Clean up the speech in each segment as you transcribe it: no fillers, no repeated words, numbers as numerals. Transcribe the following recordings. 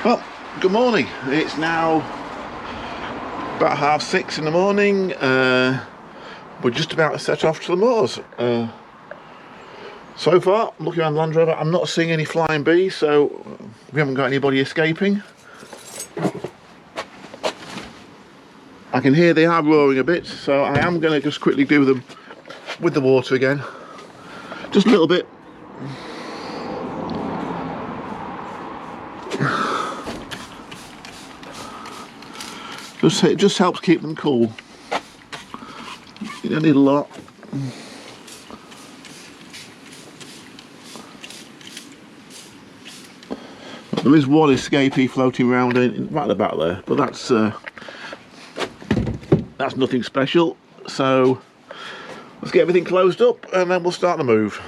Well, good morning. It's now about 6:30 in the morning. We're just about to set off to the moors. So far, I'm looking around the Land Rover, I'm not seeing any flying bees, so we haven't got anybody escaping. I can hear they are roaring a bit, so I am going to just quickly do them with the water again. Just a little bit. It just helps keep them cool. You don't need a lot. There is one escapee floating around right at the back there, but that's nothing special. So let's get everything closed up and then we'll start the move.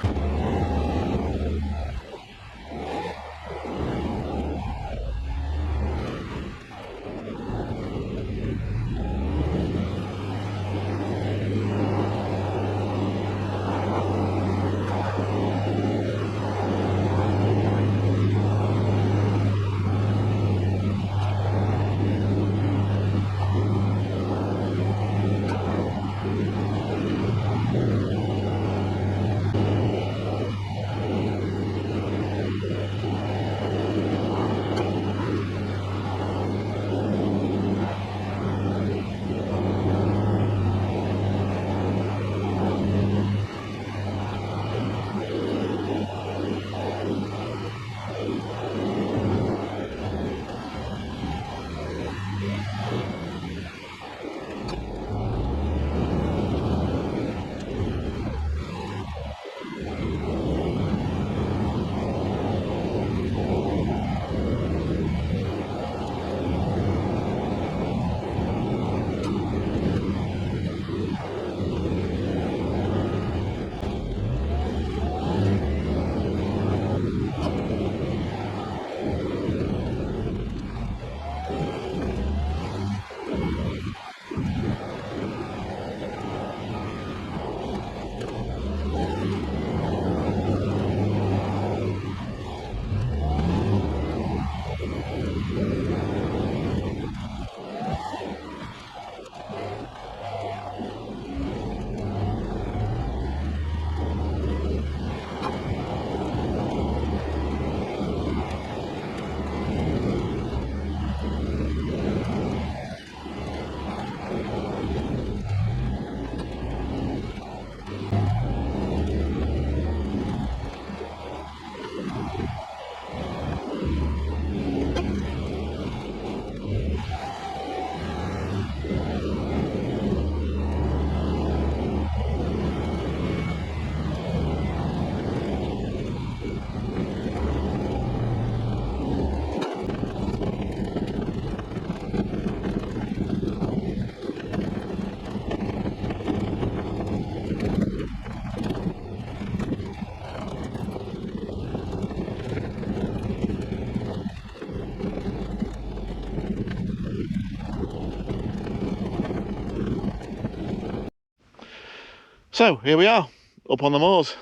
So here we are, up on the moors,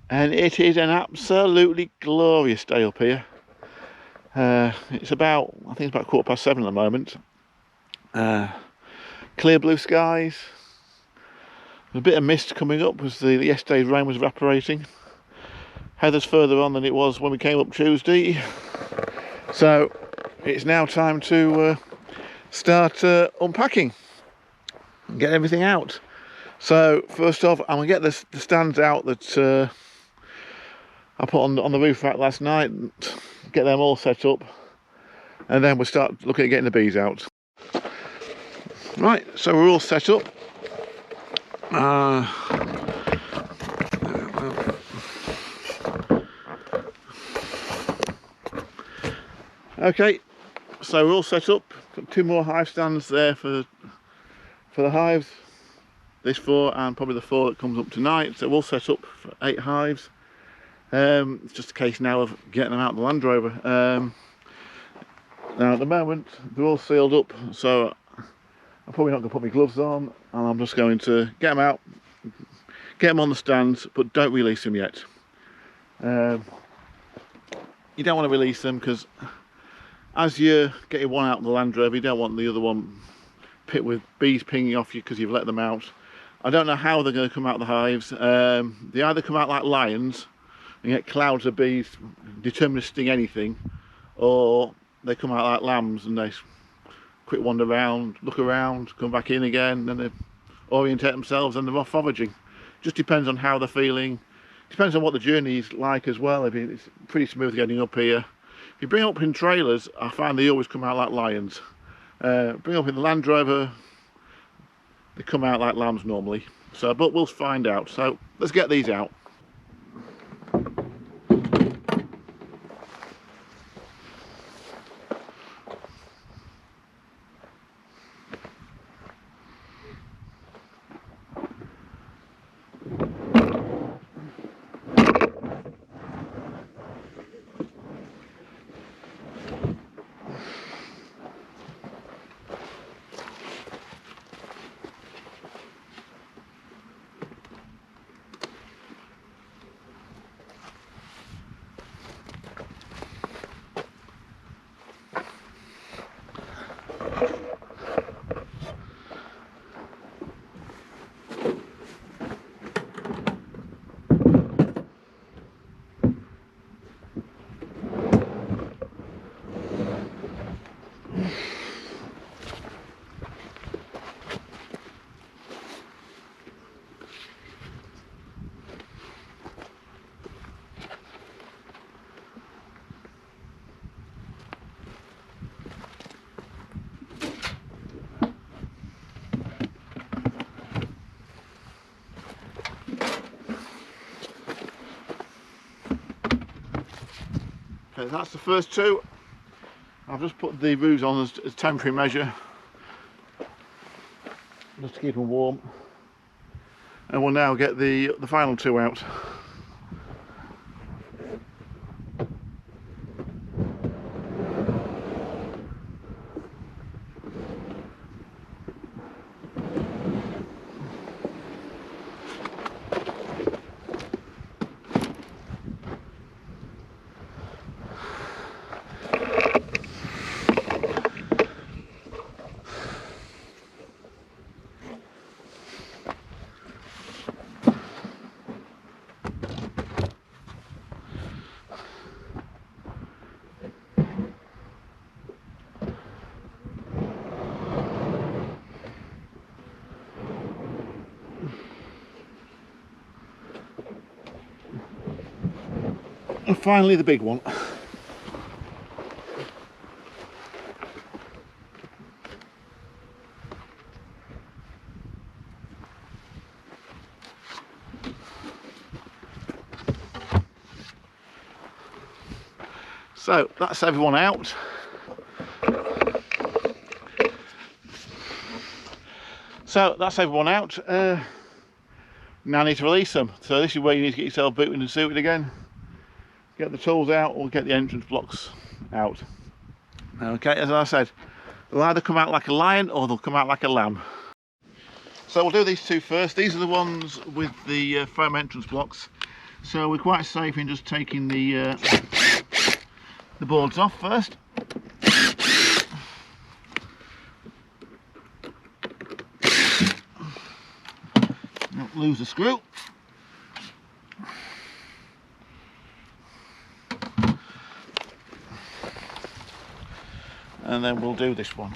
and it is an absolutely glorious day up here. It's about, I think it's about 7:15 at the moment. Clear blue skies. There's a bit of mist coming up as yesterday's rain was evaporating. Heather's further on than it was when we came up Tuesday. So it's now time to start unpacking and get everything out. So first off, I'm going to get the stands out that I put on the roof rack last night, get them all set up, and then we'll start looking at getting the bees out. Right, so we're all set up. Okay, so we're all set up. Got 2 more hive stands there for the hives. This 4 and probably the 4 that comes up tonight. So we're all set up for 8 hives. It's just a case now of getting them out of the Land Rover. Now at the moment they're all sealed up, so I'm probably not going to put my gloves on, and I'm just going to get them out, get them on the stands, but don't release them yet. You don't want to release them because As you're getting one out of the Land Rover, you don't want the other one pit with bees pinging off you because you've let them out. I don't know how they're going to come out of the hives. They either come out like lions and get clouds of bees determined to sting anything, or they come out like lambs and they quick wander around, look around, come back in again, then they orientate themselves and they're off foraging. Just depends on how they're feeling. Depends on what the journey is like as well. I mean, it's pretty smooth getting up here. If you bring up in trailers, I find they always come out like lions. Bring up in the Land Rover, they come out like lambs normally. So, but we'll find out. So let's get these out. Okay, that's the first two. I've just put the roofs on as temporary measure, just to keep them warm. And we'll now get the final two out. And finally the big one. So that's everyone out. Now I need to release them. So this is where you need to get yourself booted and suited again. Get the tools out or get the entrance blocks out. Okay, as I said, they'll either come out like a lion or they'll come out like a lamb. So we'll do these two first. These are the ones with the foam entrance blocks. So we're quite safe in just taking the boards off first. Don't lose the screw. And then we'll do this one.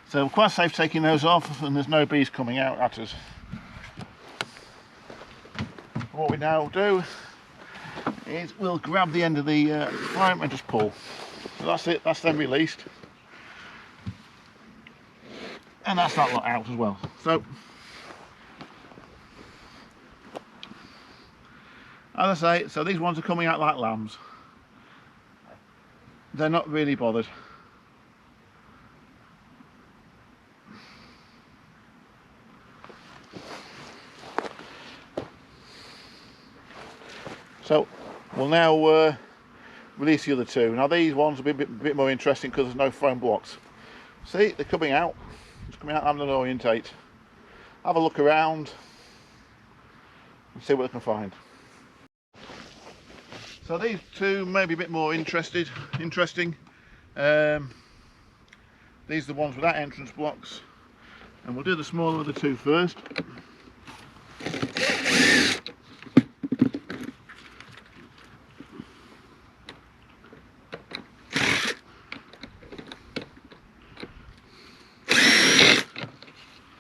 So we're quite safe taking those off, and there's no bees coming out at us. What we now do is we'll grab the end of the foam and just pull. So that's it, that's them released. And that's that lot out as well. So, as I say, so these ones are coming out like lambs. They're not really bothered. So we'll now release the other two. Now these ones will be a bit more interesting because there's no foam blocks. See, they're coming out. Just coming out, having an orientate. Have a look around. and see what we can find. So these two may be a bit more interesting. These are the ones without entrance blocks, and we'll do the smaller of the two first.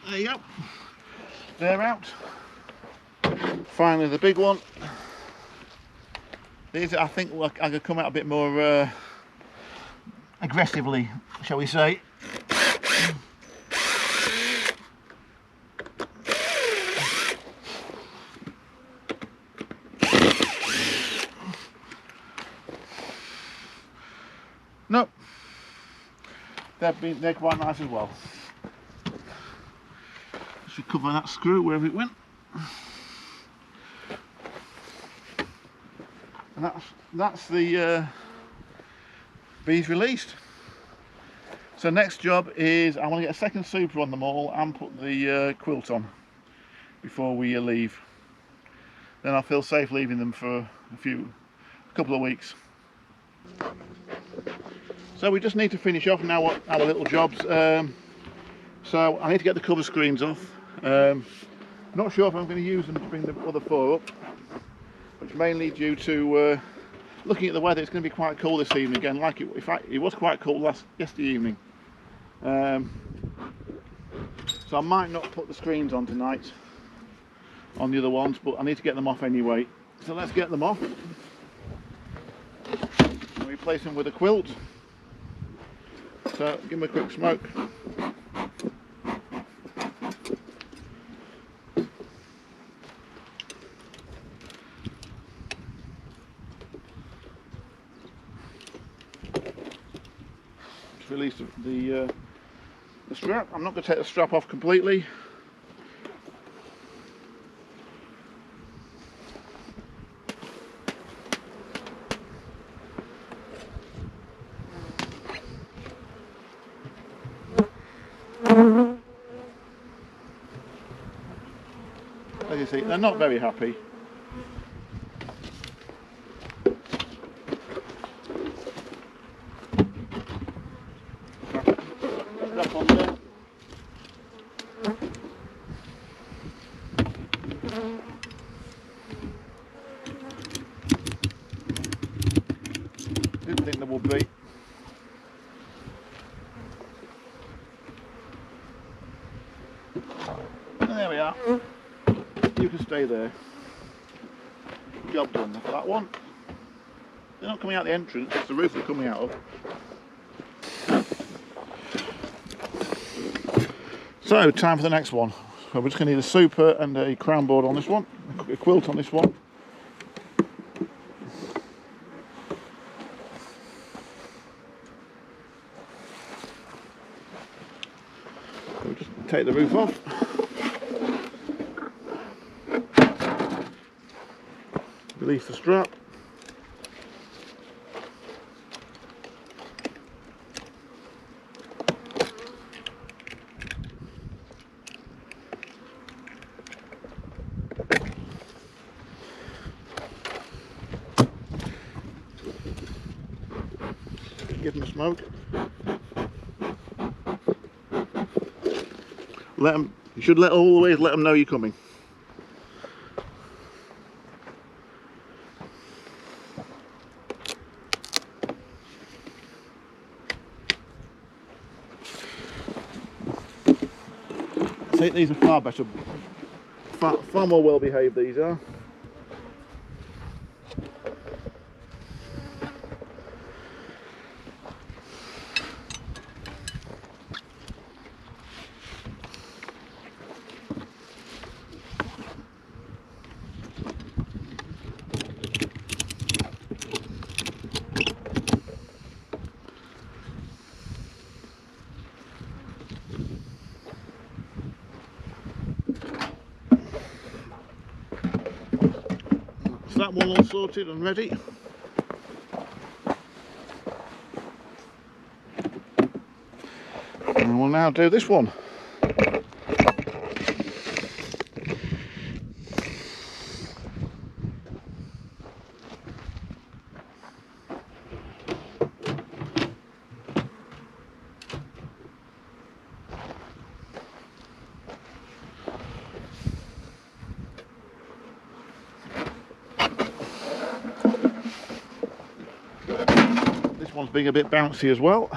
There you go, they're out. Finally the big one. These I think I could come out a bit more aggressively, shall we say. Nope, they're quite nice as well. Should cover that screw wherever it went. And that's the bees released. So next job is I want to get a second super on them all and put the quilt on before we leave. Then I'll feel safe leaving them for a couple of weeks. So we just need to finish off now our little jobs. So I need to get the cover screens off. Not sure if I'm going to use them to bring the other four up, which mainly due to looking at the weather. It's going to be quite cool this evening again. Like it was quite cool yesterday evening. So I might not put the screens on tonight on the other ones, but I need to get them off anyway. So let's get them off and replace them with a quilt. So give them a quick smoke. Release the strap. I'm not going to take the strap off completely. As you see, they're not very happy. Strap on there. Didn't think there would be. And there we are. You can stay there. Job done for that one. They're not coming out the entrance, it's the roof they're coming out of. So, time for the next one. So we're just going to need a super and a crown board on this one, a quilt on this one. We'll just take the roof off. Release the strap. Give them a smoke. You should always let them know you're coming. I think these are far better, far more well behaved these are. That one all sorted and ready. And we'll now do this one. one's being a bit bouncy as well.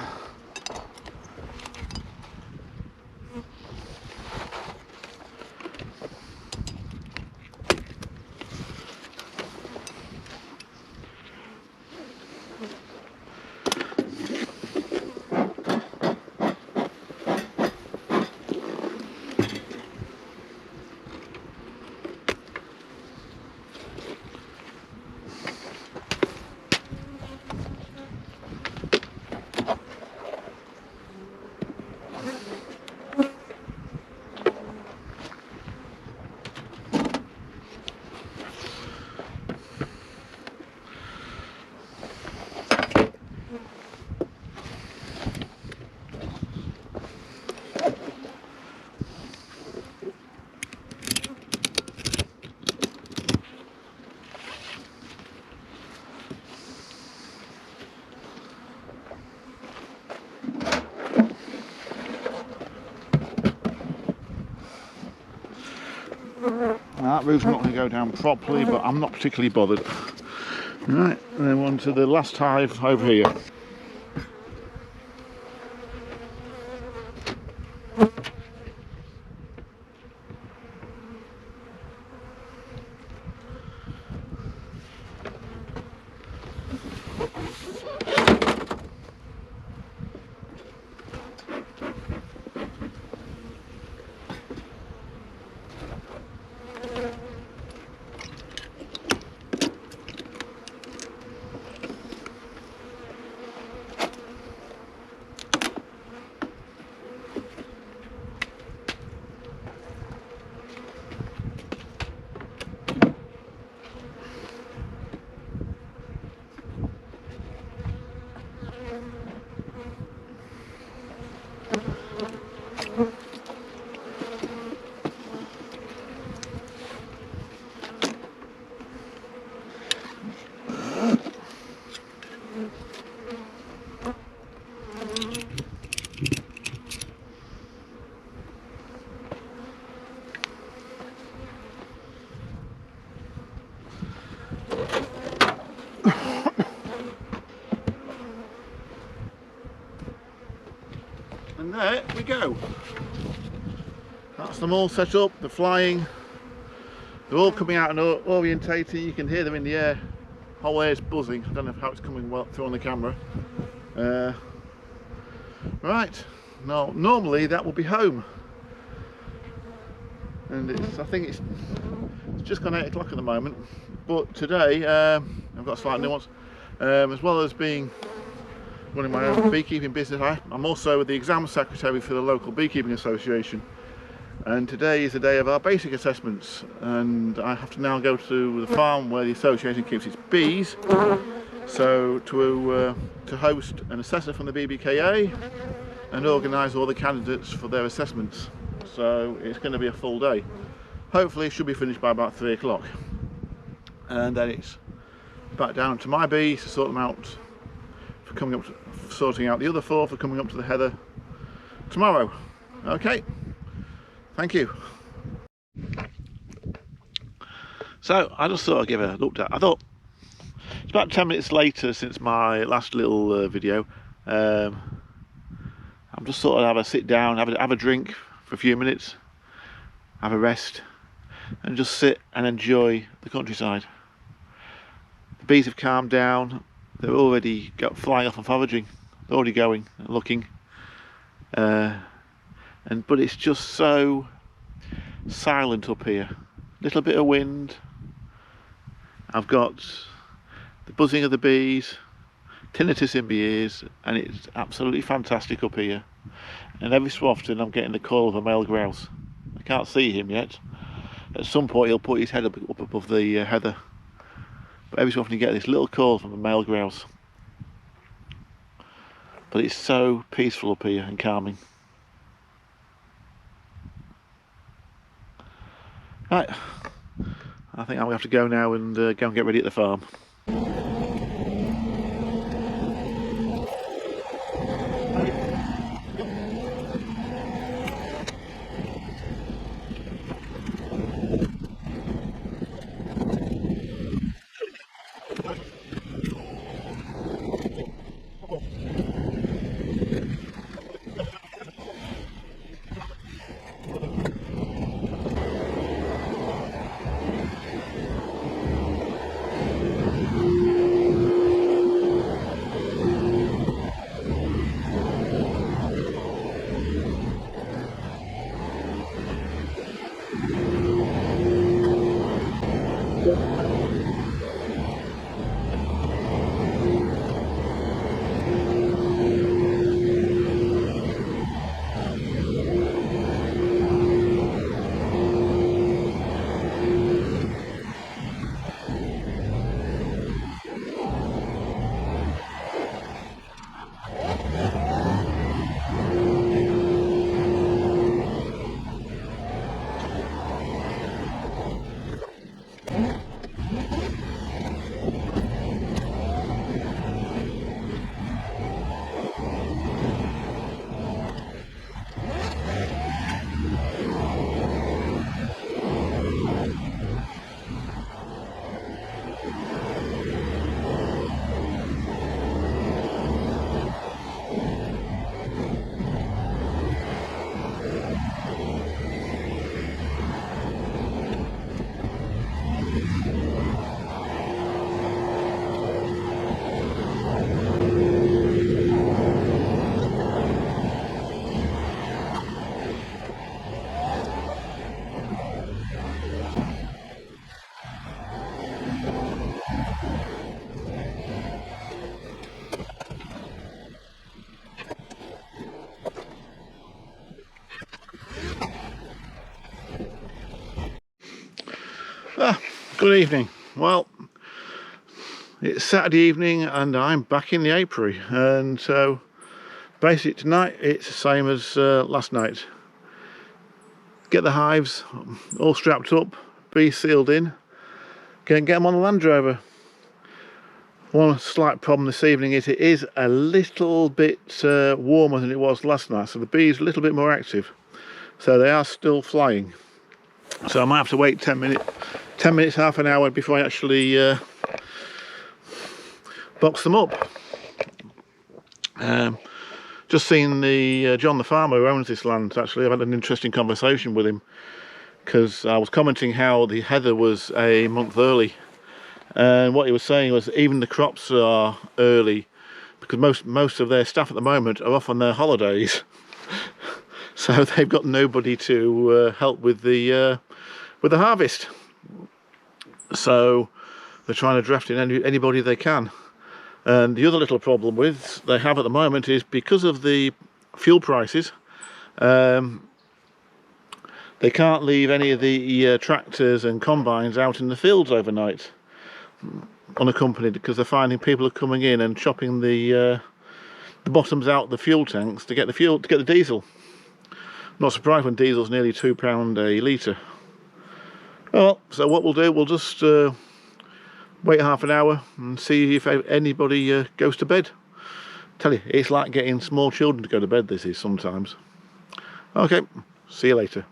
Now, that roof's not going to go down properly, but I'm not particularly bothered. Right, and then on to the last hive over here. And there we go. That's them all set up, they're flying. They're all coming out and orientating. You can hear them in the air. Whole air's buzzing. I don't know how it's coming well through on the camera. Right, now normally that will be home. And I think it's just gone 8 o'clock at the moment. But today, I've got a slight nuance. As well as running my own beekeeping business, I'm also the exam secretary for the local beekeeping association, and today is the day of our basic assessments, and I have to now go to the farm where the association keeps its bees, so to host an assessor from the BBKA and organise all the candidates for their assessments. So it's going to be a full day. Hopefully it should be finished by about 3 o'clock, and then it's back down to my bees to sort them out for coming up to, sorting out the other 4 for coming up to the heather tomorrow. Okay, thank you. So I just thought I'd give a look at. I thought it's about 10 minutes later since my last little video. I'm just sort of have a sit down, have a drink for a few minutes, have a rest, and just sit and enjoy the countryside. The bees have calmed down. They're already flying off and foraging. They're already going and looking. But it's just so silent up here. Little bit of wind. I've got the buzzing of the bees, tinnitus in my ears, and it's absolutely fantastic up here. And every so often I'm getting the call of a male grouse. I can't see him yet. At some point he'll put his head up above the heather. But every so often you get this little call from a male grouse. But it's so peaceful up here and calming. Right, I think I'm going to have to go now and go and get ready at the farm. Good evening. Well, it's Saturday evening and I'm back in the apiary, and so basically tonight it's the same as last night. Get the hives all strapped up, bees sealed in, get them on the Land Rover. One slight problem this evening is it is a little bit warmer than it was last night, so the bees are a little bit more active, so they are still flying. So I might have to wait 10 minutes, half an hour before I actually box them up. Just seen the John the farmer who owns this land. Actually, I've had an interesting conversation with him, because I was commenting how the heather was a month early, and what he was saying was even the crops are early because most of their staff at the moment are off on their holidays. So they've got nobody to help with the harvest, so they're trying to draft in anybody they can. And the other little problem they have at the moment is because of the fuel prices, they can't leave any of the tractors and combines out in the fields overnight unaccompanied, because they're finding people are coming in and chopping the bottoms out of the fuel tanks to get the diesel. Not surprised when diesel's nearly £2 a litre. Well, so what we'll do, we'll just wait half an hour and see if anybody goes to bed. Tell you, it's like getting small children to go to bed, this is sometimes. Okay, see you later.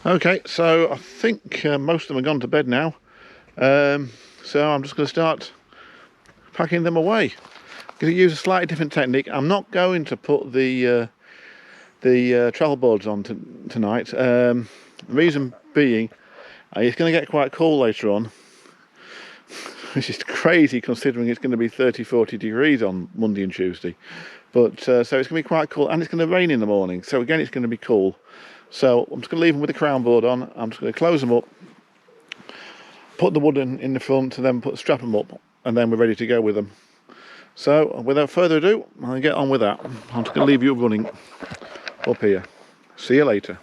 Okay, so I think most of them have gone to bed now, so I'm just going to start packing them away. I'm going to use a slightly different technique. I'm not going to put the travel boards on tonight. The reason being, it's going to get quite cold later on, which is crazy considering it's going to be 30-40 degrees on Monday and Tuesday. But so it's going to be quite cool, and it's going to rain in the morning, so again it's going to be cool. So I'm just going to leave them with the crown board on. I'm just going to close them up, put the wood in the front, and then strap them up, and then we're ready to go with them. So without further ado, I'll get on with that. I'm just going to leave you running up here. See you later.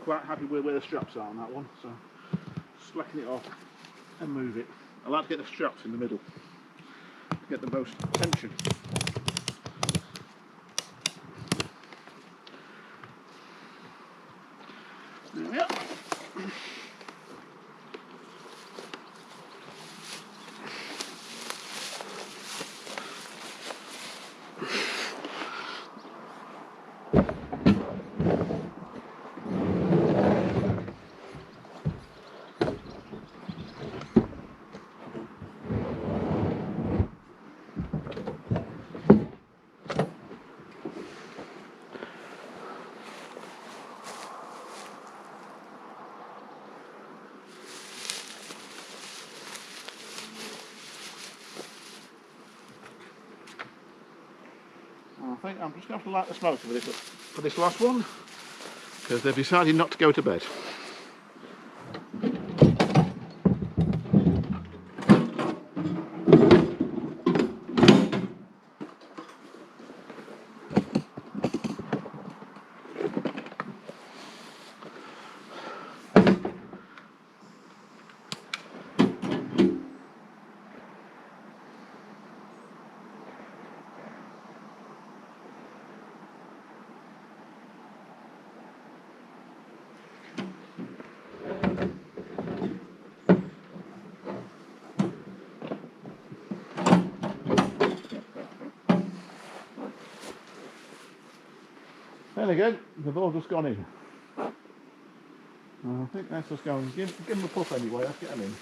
quite happy with where the straps are on that one, so slacken it off and move it. I like to get the straps in the middle to get the most tension. There we are. I think I'm just going to have to light the smoker for this last one, because they've decided not to go to bed. Then again, they've all just gone in. I think that's just going. Give them a puff anyway, let's get them in.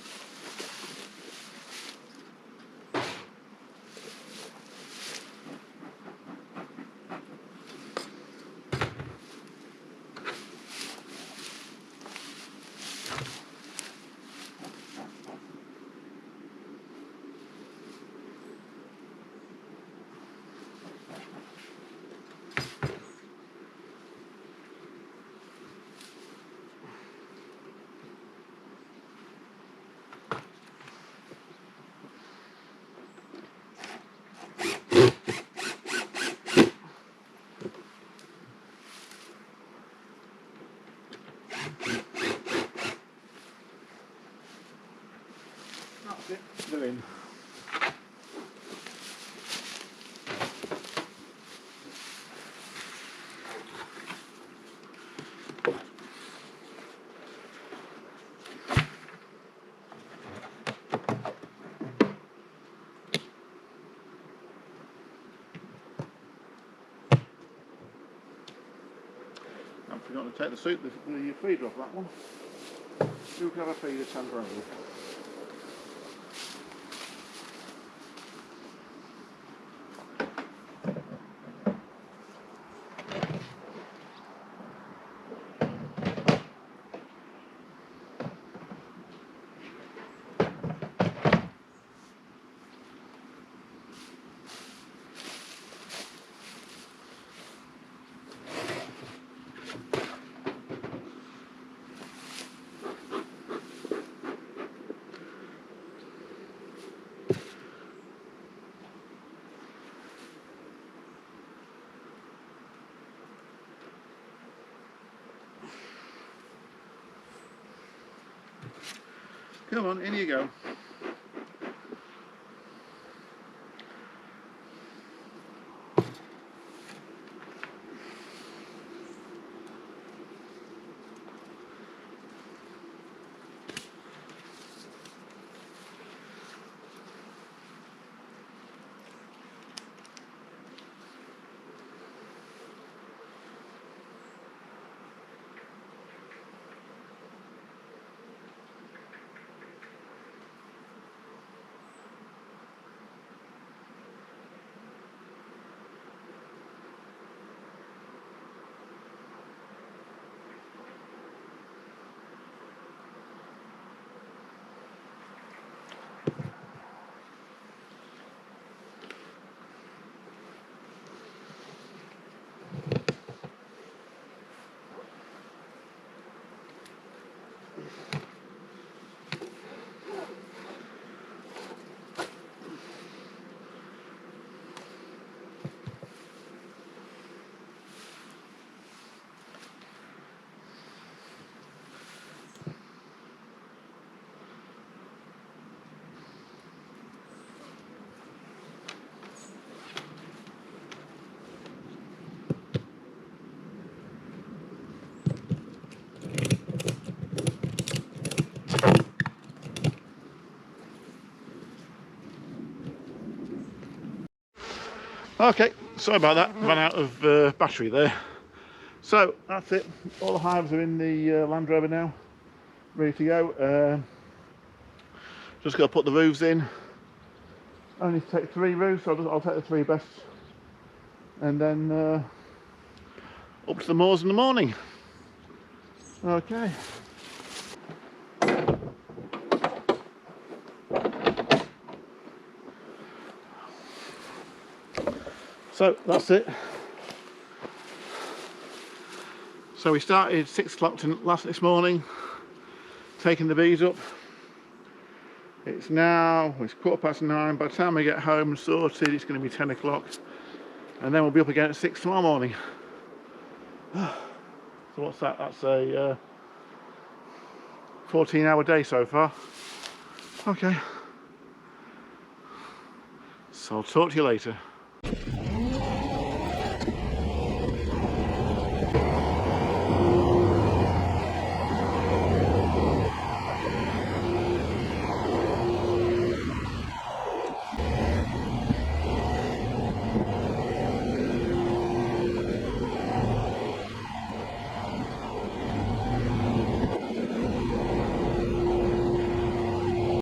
That's it, they're in. I've forgotten to take the feeder off that one. You can have a feeder temporarily. Come on, in you go. Okay, sorry about that, ran out of battery there. So that's it, all the hives are in the Land Rover now, ready to go. Just got to put the roofs in. I only take 3 roofs, so I'll take the 3 best, and then up to the moors in the morning. Okay. So that's it. So we started 6 o'clock this morning, taking the bees up. It's 9:15. By the time we get home and sorted, it's going to be 10 o'clock. And then we'll be up again at 6 tomorrow morning. So what's that? That's a 14-hour day so far. Okay. So I'll talk to you later.